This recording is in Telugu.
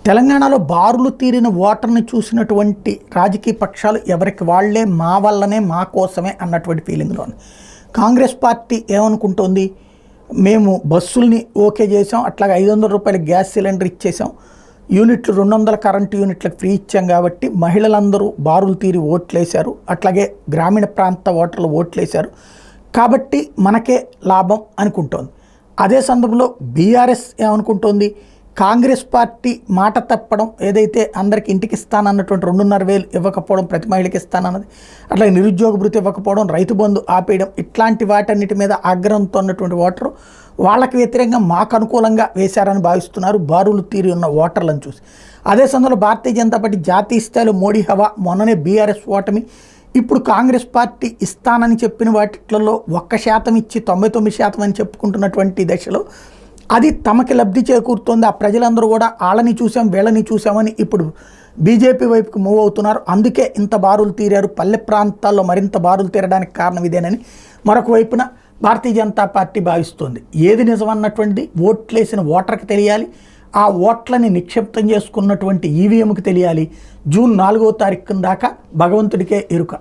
తెలంగాణలో బారులు తీరిన ఓటర్ని చూసినటువంటి రాజకీయ పక్షాలు ఎవరికి వాళ్లే మా వల్లనే మా కోసమే అన్నటువంటి ఫీలింగ్లో కాంగ్రెస్ పార్టీ ఏమనుకుంటోంది, మేము బస్సుల్ని ఓకే చేసాం, అట్లాగే 500 రూపాయల గ్యాస్ సిలిండర్ ఇచ్చేసాం, యూనిట్లు 200 కరెంటు యూనిట్లకు ఫ్రీ ఇచ్చాం కాబట్టి మహిళలందరూ బారులు తీరి ఓట్లేశారు, అట్లాగే గ్రామీణ ప్రాంత ఓటర్లు ఓట్లేశారు కాబట్టి మనకే లాభం అనుకుంటోంది. అదే సందర్భంలో బీఆర్ఎస్ ఏమనుకుంటోంది, కాంగ్రెస్ పార్టీ మాట తప్పడం, ఏదైతే అందరికి ఇంటికి ఇస్తానన్నటువంటి 2,500 ఇవ్వకపోవడం, ప్రతి మహిళకి ఇస్తానన్నది, అట్లా నిరుద్యోగ భృతి ఇవ్వకపోవడం, రైతు బంధు ఆపేయడం, ఇట్లాంటి వాటన్నిటి మీద ఆగ్రహంతో ఉన్నటువంటి ఓటరు వాళ్ళకి వ్యతిరేకంగా మాకు అనుకూలంగా వేశారని భావిస్తున్నారు బారులు తీరి ఉన్న ఓటర్లను చూసి. అదే సందర్భంలో భారతీయ జనతా పార్టీ జాతీయ స్థాయిలో మోడీ హవా, మొన్ననే బీఆర్ఎస్ ఓటమి, ఇప్పుడు కాంగ్రెస్ పార్టీ ఇస్తానని చెప్పిన వాటిలలో 1% ఇచ్చి 99% అని చెప్పుకుంటున్నటువంటి దశలో అది తమకి లబ్ధి చేకూరుతోంది. ఆ ప్రజలందరూ కూడా వాళ్ళని చూసాం వీళ్ళని చూసామని ఇప్పుడు బీజేపీ వైపుకి మూవ్ అవుతున్నారు. అందుకే ఇంత బారులు తీరారు, పల్లె ప్రాంతాల్లో మరింత బారులు తీరడానికి కారణం ఇదేనని మరొక వైపున భారతీయ జనతా పార్టీ భావిస్తోంది. ఏది నిజమన్నటువంటిది ఓట్లేసిన ఓటర్కి తెలియాలి, ఆ ఓట్లని నిక్షిప్తం చేసుకున్నటువంటి ఈవీఎంకి తెలియాలి. జూన్ 4వ తారీఖు దాకా భగవంతుడికే ఎరుక.